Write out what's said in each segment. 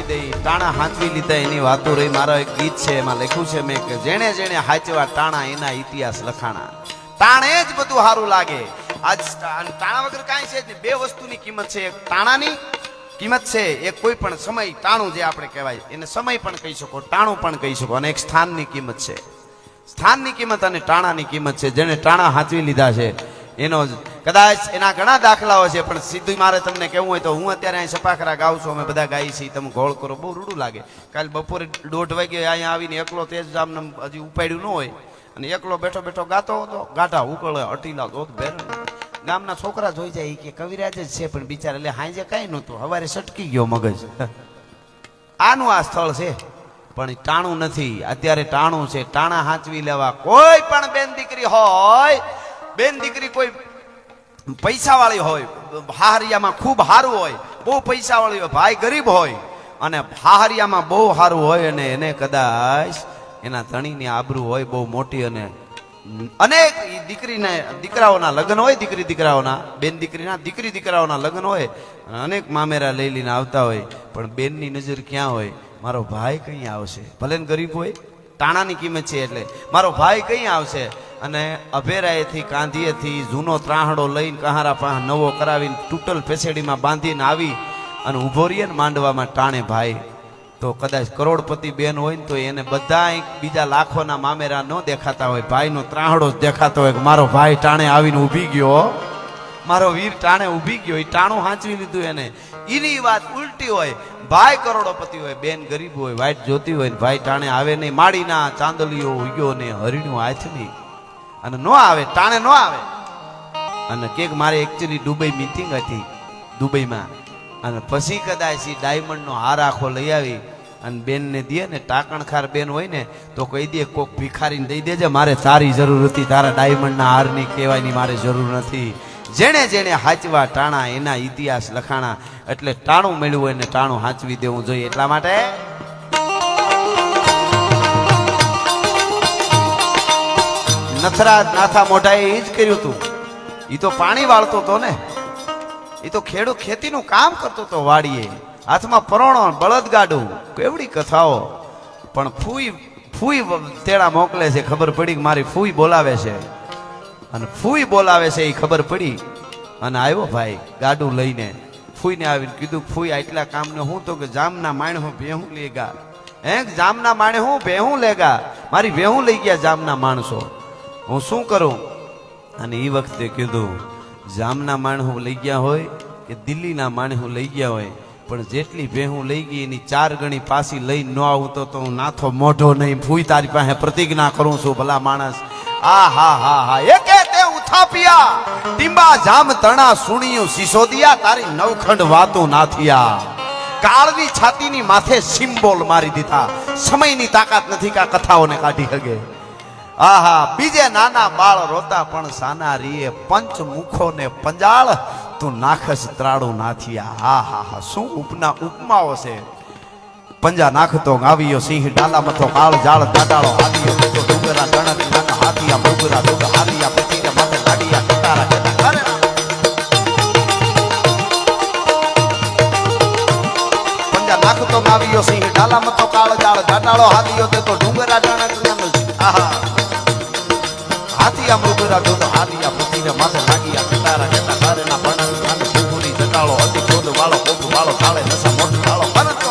દે, ટાણા હાંચવી લીધા એની વાતો રહી. મારો એક ગીત છે એમાં લખ્યું છે મેં કે જેણે જેણે હાચવા ટાણા એના ઇતિહાસ લખાણા. ટાણે જ બધું સારું લાગે. આજ ટાણા વગર કાંઈ છે જ નહીં. બે વસ્તુની કિંમત છે, એક ટાણાની કિંમત છે, એક કોઈ પણ સમય ટાણું જે આપણે કહેવાય એને સમય પણ કહી શકો, ટાણું પણ કહી શકો, અને એક સ્થાનની કિંમત છે. સ્થાનની કિંમત અને ટાણાની કિંમત છે. જેને ટાણા હાંચવી લીધા છે એનો કદાચ એના ઘણા દાખલાઓ છે, પણ સીધું મારે તમને કહેવું હોય તો હું અત્યારે અહીં સપાખરા ગાઉં છું, અમે બધા ગાઈ છીએ, તમે ગોળ કરો, બહુ રૂડું લાગે. કાલે બપોરે 1:30 વાગે અહીંયા આવીને એકલો તેજ જામને હજી ઉપાડ્યું ન હોય અને એકલો બેઠો બેઠો ગાતો હતો, ગાઢા ઉકળે અટીલા દોત બેર. ગામના છોકરા જોઈ જાય કે કવિરાજ જ છે, પણ બિચારા એટલે હાંજે કાંઈ નહોતું, હવારે સટકી ગયો મગજ. આનું આ સ્થળ છે પણ ટાણું નથી. અત્યારે ટાણું છે. ટાણા હાંચવી લેવા. કોઈ પણ બેન દીકરી હોય, બેન દીકરી કોઈ પૈસા વાળી હોય, હાહરિયામાં ખૂબ સારું હોય, બહુ પૈસા વાળી હોય, ભાઈ ગરીબ હોય અને હાહરિયામાં બહુ સારું હોય અને એને કદાચ એના ધણીની આબરૂ હોય બહુ મોટી, અને અનેક દીકરીને દીકરાઓના લગ્ન હોય, દીકરી દીકરાઓના, બેન દીકરીના દીકરી દીકરાઓના લગ્ન હોય, અનેક મામેરા લઈ લઈને આવતા હોય, પણ બેનની નજર ક્યાં હોય? મારો ભાઈ કઈ આવશે? ભલે ગરીબ હોય, ટાણાની કિંમત છે એટલે મારો ભાઈ કઈ આવશે? અને અભેરાએથી કાંધીએથી જૂનો ત્રાહડો લઈને કહારા પાસે નવો કરાવીને તૂટલ પેસેડીમાં બાંધીને આવી અને ઊભો રહીએ ને માંડવામાં ટાણે ભાઈ, તો કદાચ કરોડપતિ બેન હોય ને તો એને બધા બીજા લાખોના મામેરા ન દેખાતા હોય, ભાઈનો ત્રાહડો જ દેખાતો હોય કે મારો ભાઈ ટાણે આવીને ઊભી ગયો, મારો વીર ટાણે ઊભી ગયો. એ ટાણું હાંચવી લીધું એને. એની વાત ઉલટી હોય. ભાઈ કરોડોપતિ હોય, બેન ગરીબ હોય, વાઈટ જોતી હોય, ભાઈ ટાણે આવે નહીં. માળીના ચાંદલીઓ ઉગ્યો ને હરીણું હાથની અને ન આવે, ટાણે ન આવે. અને કેક મારે એકચ્યુઅલી દુબઈ મીટિંગ હતી દુબઈમાં, અને પછી કદાચ એ ડાયમંડનો હાર આખો લઈ આવી અને બેનને દે ને, ટાકણખાર બેન હોય ને તો કહી દે કોક ભિખારીને દઈ દેજે, મારે તારી જરૂર હતી, તારા ડાયમંડના હારની કહેવાની મારે જરૂર નથી. જેણે જેણે હાચવા ટાણા એના ઇતિહાસ લખાણા. એટલે ટાણું મળ્યું હોય ને ટાણું હાંચવી દેવું જોઈએ. એટલા માટે નથરા નાથા મોઢાએ એ જ કર્યું હતું. એ તો પાણી વાળતો હતો ને, એ તો ખેતીનું કામ કરતો હતો વાડીએ, હાથમાં પરોણો, બળદગાડું, કેવડી કથાઓ. પણ ફૂઈ તેડા મોકલે છે, ખબર પડી કે મારી ફૂઈ બોલાવે છે, અને ફૂઈ બોલાવે છે એ ખબર પડી અને આવ્યો ભાઈ ગાડું લઈને. ફૂઈને આવીને કીધું ફૂઈ આટલા કામને હું તો કે જામના માણે હું ભેહું લેગા. હે જામના માણે હું ભેહું લેગા, મારી ભેહું લઈ ગયા જામના માણસો, હું શું કરું? અને એ વખતે કીધું જામના માણસ લઈ ગયા હોય કે દિલ્હીના માણસ લઈ ગયા હોય, પણ જેટલી ભેહું લઈ ગઈ એની 4 ગણી પાછી લઈને ન આવું તો હું નાથો મોઢો નહીં. ફૂઈ તારી પાસે પ્રતિજ્ઞા કરું છું ભલા માણસ. આ હા હા હા એકે તે ઉથાપિયા ટીંબા જામ તણા સુણિયું સિસોદિયા, તારી નવખંડ વાતો નાથિયા. કાળની છાતીની માથે સિમ્બોલ મારી દીધા. સમયની તાકાત નથી કે આ કથાઓને કાઢી શકે. આહા બીજે નાના બાળ રોતા પણ સાના રીએ, પંચ મુખો ને પંજાળ તું નાખસ ત્રાડું નાથિયા. હા હા હા શું ઉપમાઓ છે. પંજા નાખતો ગાવિયો સિંહ, ડાલા મથો કાળ જાળ દાડાળો હાદિયો, તો ડુંગરા ડણક નાક હાથિયા, ડુંગરા ડુંગ હાદિયા, પતિને માથે ગાડિયા કટારા કેતા કરે. પંજા નાખતો ગાવિયો સિંહ, ડાલા મથો કાળ જાળ દાડાળો હાદિયો, તો ડુંગરા ડણક આહા હાથિયા, ડુંગરા ડુંગ હાદિયા, પતિને માથે લાગિયા કટારા કેતા કરે. ના ભણન ખાન ભૂગુની જટાળો અતિ ક્રોધ વાળો, કોપ વાળો તાળે નસા મોઢ વાળો પરંતુ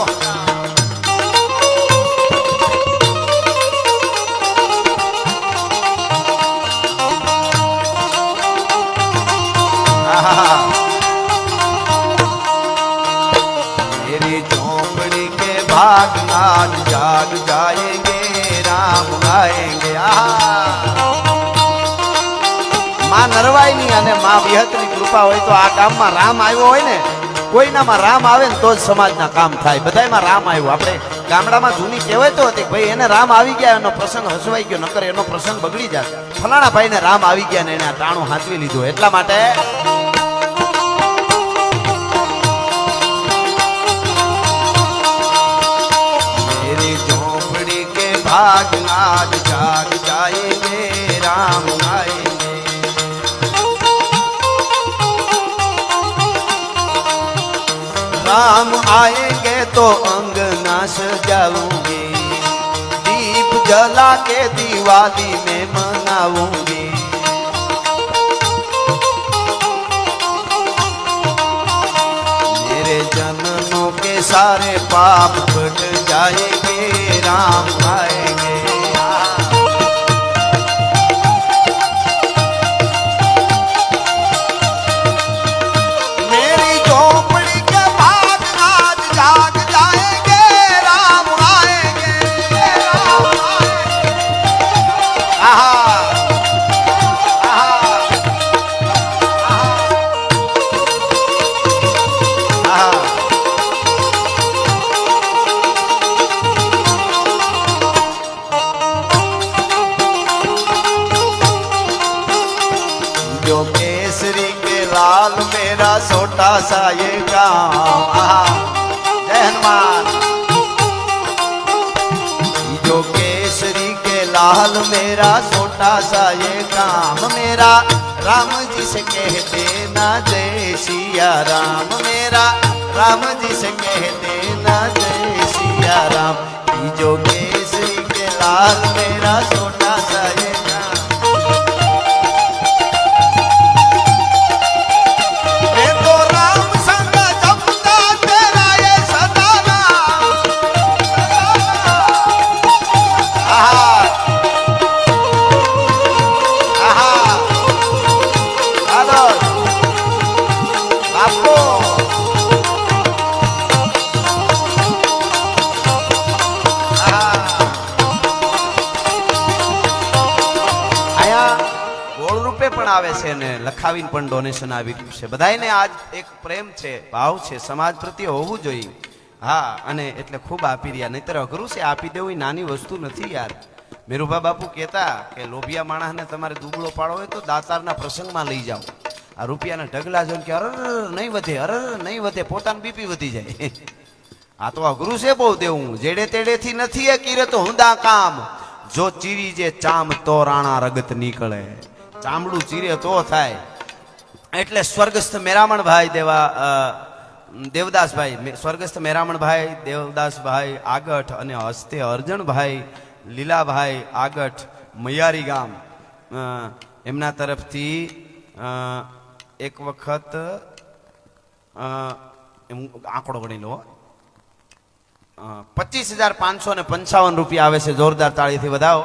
मेरी झोपड़ी के भाग आज जाग जाएंगे, राम गाएंगे. માં નરવાઈની અને માં વિહતની કૃપા હોય તો આ ગામમાં રામ આવ્યો હોય ને, કોઈનામાં રામ આવે ને તો જ સમાજના કામ થાય. બધાયમાં રામ આવ્યો. આપણે ગામડામાં જૂની કહેવાય તો હતી ભાઈ એને રામ આવી ગયા, એનો પ્રસંગ હસવાઈ ગયો, નકર એનો પ્રસંગ બગડી જાય. ફલાણા ભાઈને રામ આવી ગયા ને એને આ ટાણું હાંચવી લીધું. એટલા માટે भाग आज जाग जाएंगे, राम आएंगे. राम आएंगे तो अंग सजाऊंगी, दीप जला के दिवाली में मनाऊंगी। मेरे जन्मों के सारे पाप कट जाएंगे, राम आएंगे। मेरी झोपड़ी के भाग आज जाग जाएंगे, राम आएंगे, राम आएंगे। आहा, आहा, आहा, आहा। जो केसरी के लाल मेरा छोटा सा ये गाँव, जय हनुमान। जो केसरी के लाल मेरा छोटा सा ये काम, मेरा राम जी से कह देना जय सिया राम, मेरा राम जी से कह देना जय सिया राम। जो केसरी के लाल मेरा छोटा सा ये गाँव, मैं तो राम संग जपता तेरा ये सदा नाम। आहा, आहा, हेलो बापू, ગોળ રૂપે પણ આવે છે ને લખાવીને પણ ડોનેશન આવી રહ્યું છે. બધાયને આજ એક પ્રેમ છે, ભાવ છે, સમાજ પ્રત્યે હોવું જોઈએ. હા, અને એટલે ખૂબ આપી રહ્યા, નહીતર અઘરું છે આપી દેવું, એ નાની વસ્તુ નથી યાર. મેરુભા બાપુ કહેતા કે લોભિયા માણસને તમારે દુબળો પાડવો હોય તો દાતારના પ્રસંગમાં લઈ જાઓ. આ રૂપિયાના ઢગલા જોઈને કે અરર નહીં વધે, અરર નહીં વધે, પોતાનું બીપી વધી જાય. આ તો અઘરું છે બહુ દેવું, જેડે તેડેથી નથી એ કીરે તો હુંદા કામ. જો ચીરી જે ચામ તો રાણા રગત નીકળે, ચામડું ચીરે તો થાય. એટલે સ્વર્ગસ્થ મેરામણભાઈ દેવદાસભાઈ, સ્વર્ગસ્થ મેરામણભાઈ દેવદાસભાઈ આગઠ અને હસ્તે અર્જણભાઈ લીલાભાઈ આગઠ મૈયારી ગામ, એમના તરફથી એક વખત આંકડો ગણી લો, 25,555 રૂપિયા આવે છે. જોરદાર તાળીથી વધાવો.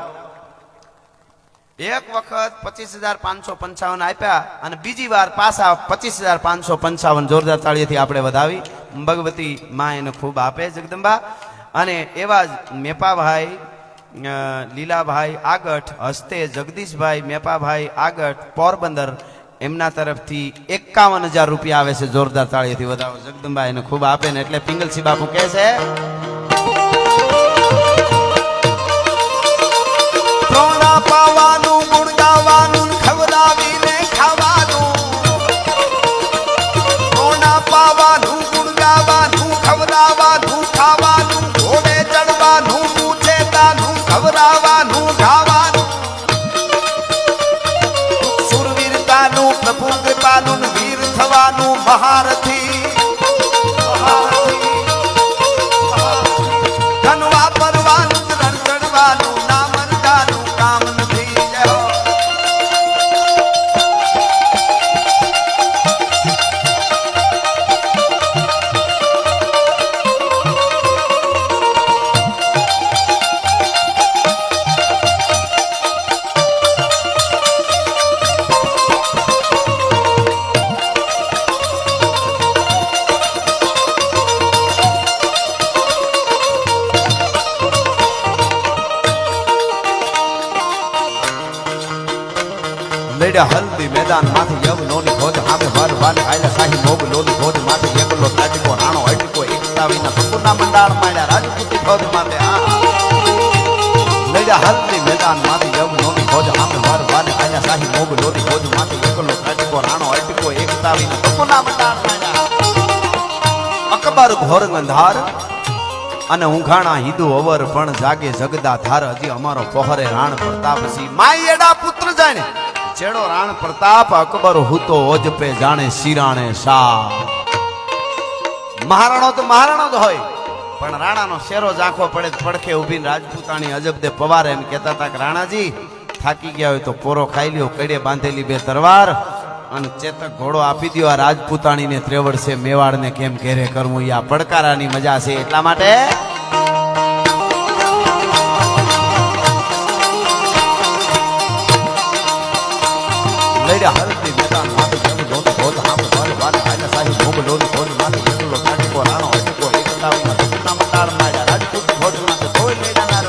એક વખત 25,555 આપ્યા અને બીજી વાર પાછા 25,555 જોરદાર તાળીથી આપણે વધાવી. ભગવતી માં એને ખૂબ આપે જગદંબા. અને એવા જ મેપાભાઈ લીલાભાઈ આગઠ હસ્તે જગદીશભાઈ મેપાભાઈ આગઠ પોરબંદર, એમના તરફથી 51,000 રૂપિયા આવે છે. જોરદાર તાળીથી વધાવો. જગદંબા એને ખૂબ આપે ને એટલે પિંગલસિંહ બાપુ કહે છે, પ્રોણા પાવાનું, ગુણ ગાવાનું, ખવડાવીને ખાવાનું. પ્રોણા પાવાનું, ગુણ ગાવાનું, ખવડાવવાનું, ખાવાનું, ઘોડે ચડવાનું, પૂછેતાનું, ખવડાવવાનું, ગાવાનું. સુરવીરતાનું, પ્રભુ કૃપાનું, વીર થવાનું, મહારથી. ધન વાપરવાનું, રણ ચડવાનું, નામ રજાનું કામ નથી. જય હો. હલ્દી મેદાન માથે યવનોની ખોજ, આમે વરવાન આયલા શાહી મોગલોની ખોજ માથે એકલો તાટીકો રાણો અટકો, એકતા વિના સપૂર્ણા મંડાળ માંડ્યા રાજપૂતી ખોજ માથે. લઈડા હલ્દી મેદાન માથે યવનોની ખોજ, આમે વરવાન આયલા શાહી મોગલોની ખોજ માથે એકલો તાટીકો રાણો અટકો, એકતા વિના સપૂર્ણા મંડાળ માંડ્યા. અકબર ઘોર અંધાર અને ઊંઘાણા હિંદુ અવર પણ જાગે જગદા ધાર. હજી અમારો પહોરે રાણ પ્રતાપસિંહ માઈ એડા પુત્ર જાણે જેડો રાણ પ્રતાપ. અકબર હુતો ઓજ પે જાણે શિરાણે શાહ. મહારાણો તો મહારાણો જ હોય, પણ રાણાનો શેરો ઝાંખો પડે પડખે ઊભીને રાજપૂતાણી અજબદે પવારે એમ કહેતા હતા કે રાણાજી થાકી ગયા હોય તો પોરો ખાઈ લ્યો, કડે બાંધેલી 2 તરવાર અને ચેતક ઘોડો આપી દો. આ રાજપૂતાણીને ત્રેવડ છે, મેવાડને કેમ ઘેરે કરવું, આ પડકારાની મજા છે. એટલા માટે લડ્યા હરતી મેદાન માથે જમી ધોત ધોત હામ ભર વાત આને સાહી ભોગ લોરી ધોન માથે જંગલો કાટીકો રાણો હટકો એકતાવના સુના મતાર માયા રાજપૂત ભોજના તો કોઈ લેડા ના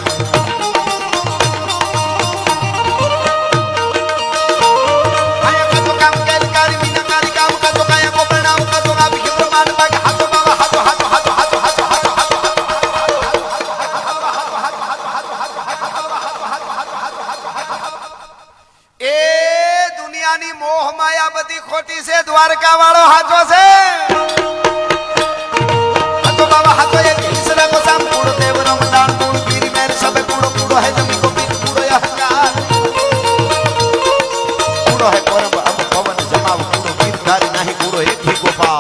આયા કતો કામ કારી વિના કારી કામ કતો કાયા કો પ્રણામ કતો આપી કે પ્રમાણ બાગ હાથો બાવા હાથો હાથો હાથો હાથો હાથો એ દુનિયાની મોહ માયા બધી ખોટી છે, દ્વારકા વાળો હાચો છે. હાચો બાબા હાચો એ ઈસરા કો સામ કુડ દેવ રમદાન કુડ પીરી મેર સબે કુડો કુડો હે જમી કો પીર કુડો યા હંકાર કુડો હે પરમ અબ પવન જમાવ કુડો પીર ધારી નહીં કુડો એક ही गोपा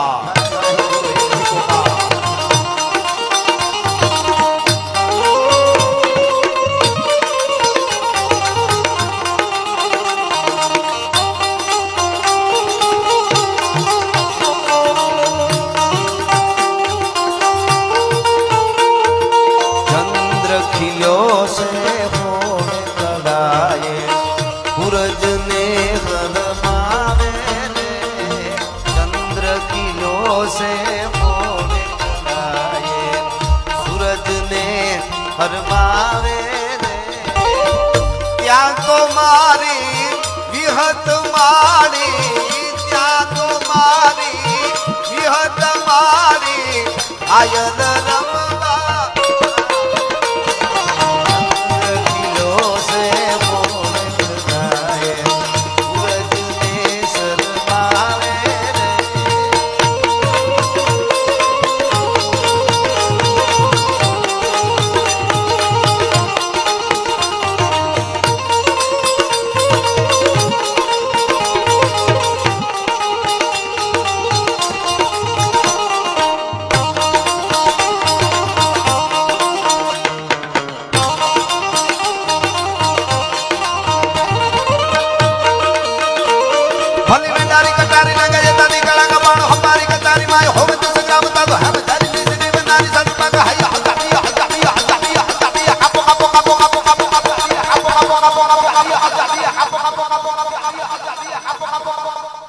हरमावे रे त्या तो मारी विहत मारी त्या तो मारी विहत मारी आयल रमदा किलो से मोहनाए सूरज ने शर्मावे रे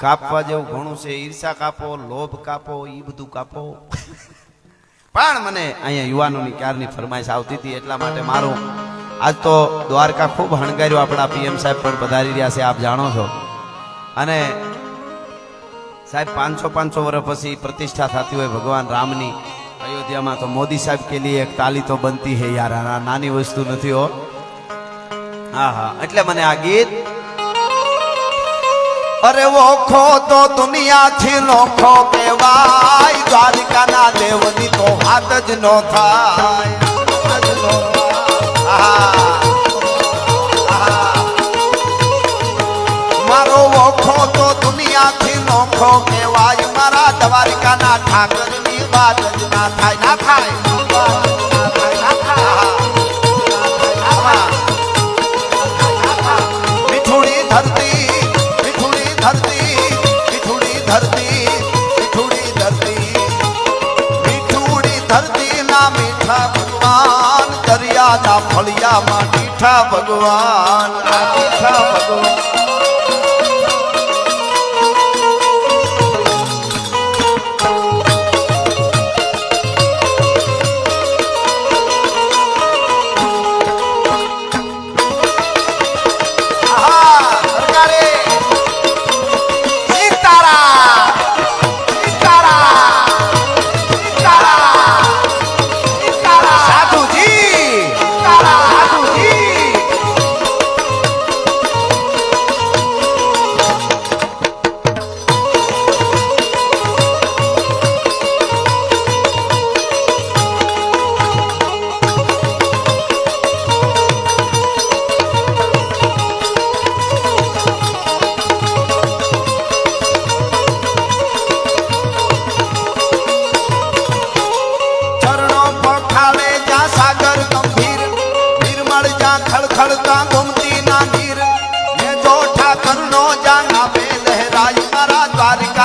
કાપવા જેવું ઘણું છે. ઈર્ષા કાપો, લોભ કાપો, ઈ બધું કાપો. પણ મને અહીંયા યુવાનોની ક્યારની ફરમાઈશ આવતી હતી એટલા માટે મારું આજ તો દ્વારકા ખૂબ હણગાર્યું. આપણા પીએમ સાહેબ પણ પધારી રહ્યા છે, આપ જાણો છો. અને સાહેબ 500 વર્ષ પછી પ્રતિષ્ઠા થતી હોય ભગવાન રામની અયોધ્યામાં, તો મોદી સાહેબ કે લીએ એક તાલી તો બનતી હે યાર. નાની વસ્તુ નથી હો. હા હા, એટલે મને આ ગીત अरे वो खो तो दुनिया थी नोखो केवाय द्वारिका ना देवनी तो हाथ ज नो थाय मारो वो खो तो दुनिया थी नोखो केवाय मारा द्वारिका ना ठाकर नी बात ज ना थाय ना थाय मिठुड़ी धरती मीठा भगवान दरिया ना फलिया में मीठा भगवान मीठा भगवान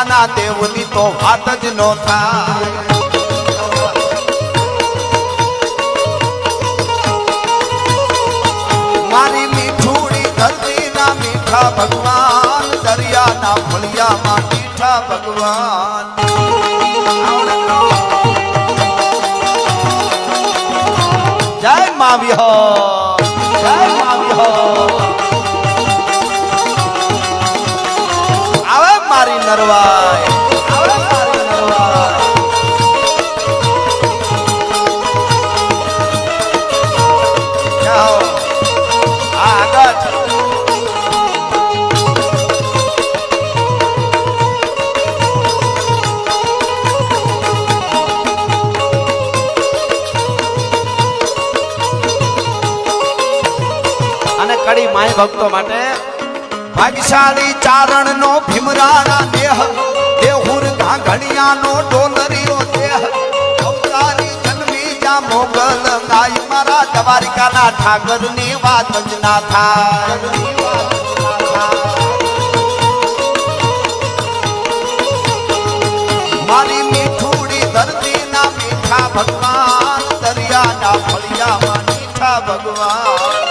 દ્વારિકાના દેવની તો વાત જ નો થાય. મારી મીઠુડી ધરતીના મીઠા ભગવાન, દરિયાના ફળિયામાં મીઠા ભગવાન. જય મા વિહર, જય મા વિહર. આવે મારી નરવાઈ, આવે મારી નરવાઈ. જાઓ આગળ. અને કડી માય ભક્તો માટે ભાગ્યશાળી ચારણ નો ભીમરાણા દેહ, દેહુર ઘાઘણિયા નો ડોલરીઓ દેહ, અવતારી જન્મી જા મોગલ ગાય, મારા દ્વારિકાના ઠાકર ની વાત જ ના થાય. મારી મીઠુડી ધરતી ના મીઠા ભગવાન, દરિયાના ફળિયામાં મીઠા ભગવાન.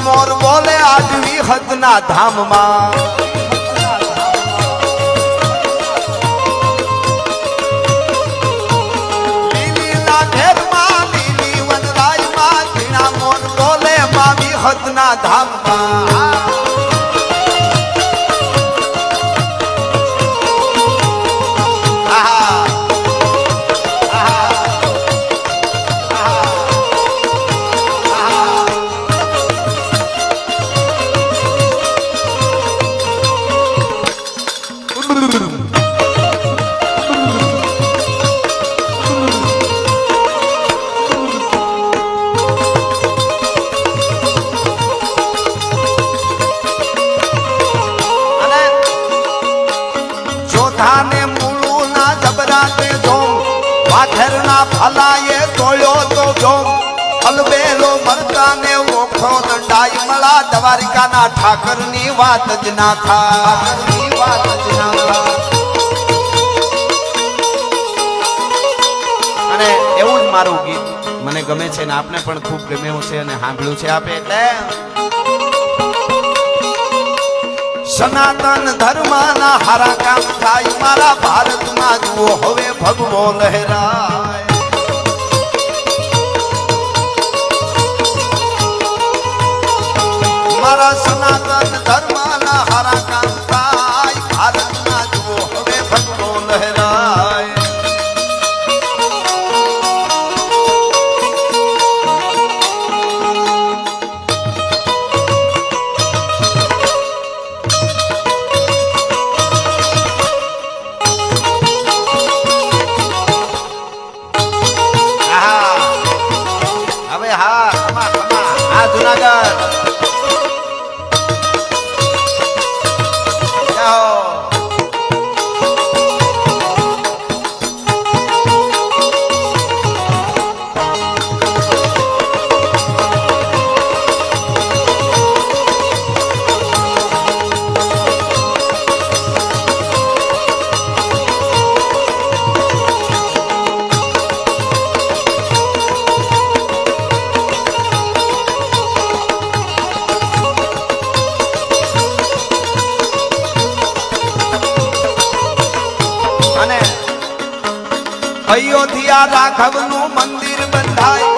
મોર બોલે આડવી હદના ધામમાં, લીલીના ઘેરમાં લીલી વનરાયમાં, ઝીણા મોર બોલે માવી હદના ધામમાં. વાઘરના ફલાએ તોળ્યો તો જોમ, અલબેલો મરતાને ઓખો દંડાઈ, મળા દ્વારિકાના ઠાકરની વાત જ ના થાય. અને એવું જ મારું ગીત મને ગમે છે ને આપને પણ ખૂબ ગમ્યું છે અને સાંભળ્યું છે આપે. એટલે સનાતન ધર્મના હારા કામ થાય, મારા ભારતમાં જુઓ હવે ભગવો લહેરાય. મારા સનાતન ધર્મના હારા કામ થાય, ભારતમાં જુઓ હવે ભગવો લહેરાય. જુનાગઢ અયોધ્યા રાઘવનું મંદિર બંધાય,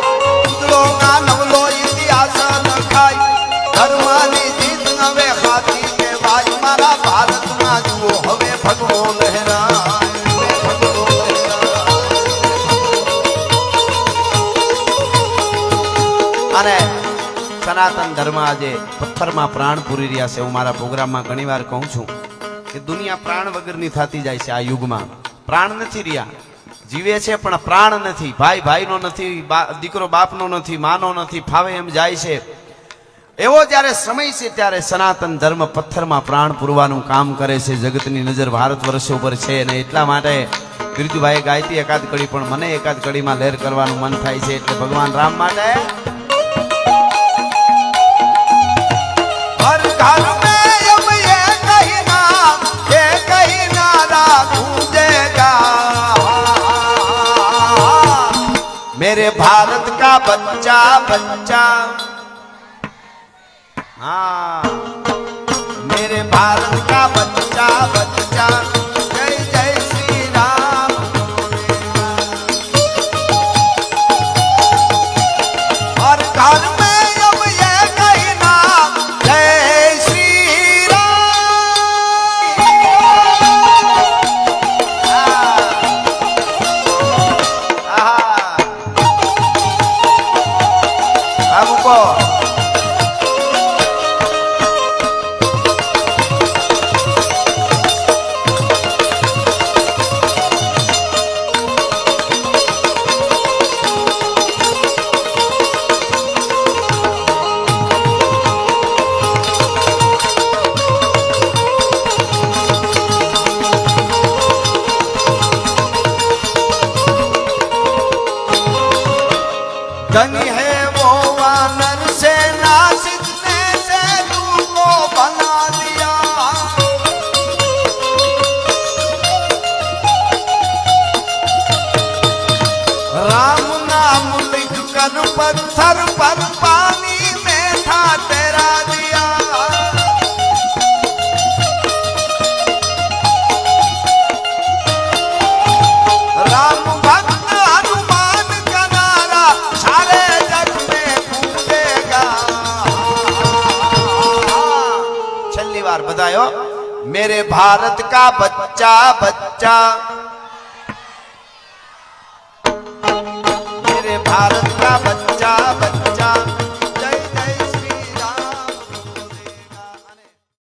ઉદલોના નવલો ઇતિહાસ લખાય, ધર્મની જીત હવે હાથી કહેવાય, મારા ભારતમાં જુઓ હવે ભગવો લહેરાય. અને સનાતન ધર્મ આજે પથ્થરમાં પ્રાણ પૂરી રહ્યા છે. હું મારા પ્રોગ્રામમાં ઘણી વાર કહું છું કે દુનિયા પ્રાણ વગરની થતી જાય છે. આ યુગમાં પ્રાણ નથી રહ્યા, જીવે છે પણ પ્રાણ નથી. ભાઈ ભાઈનો નથી, દીકરો બાપનો નથી, માનો નથી, ફાવે એમ જાય છે. એવો જ્યારે સમય છે ત્યારે સનાતન ધર્મ પથ્થરમાં પ્રાણ પૂરવાનું કામ કરે છે. જગતની નજર ભારત વર્ષ ઉપર છે અને એટલા માટે બિરજુભાઈ ગાયતી એકાદ કડી પણ મને એકાદ કડીમાં લહેર કરવાનું મન થાય છે એટલે ભગવાન રામ માટે હર ઘર મેં अब ये कहीं नारा गूंजेगा मेरे भारत का बच्चा बच्चा हाँ मेरे भारत का बच्चा बच्चा जय जय श्री राम और घर में अब ये कहना जय श्री राम हमको धनी है वो वानर से नासिकने से तुमको बना दिया राम नाम लिख कर पत्थर पर पानी में था तेरा दिया राम भक्त हनुमान का नारा सारे जग में गूंजेगा छली बार बतायो मेरे भारत का बच्चा बच्चा मेरे भारत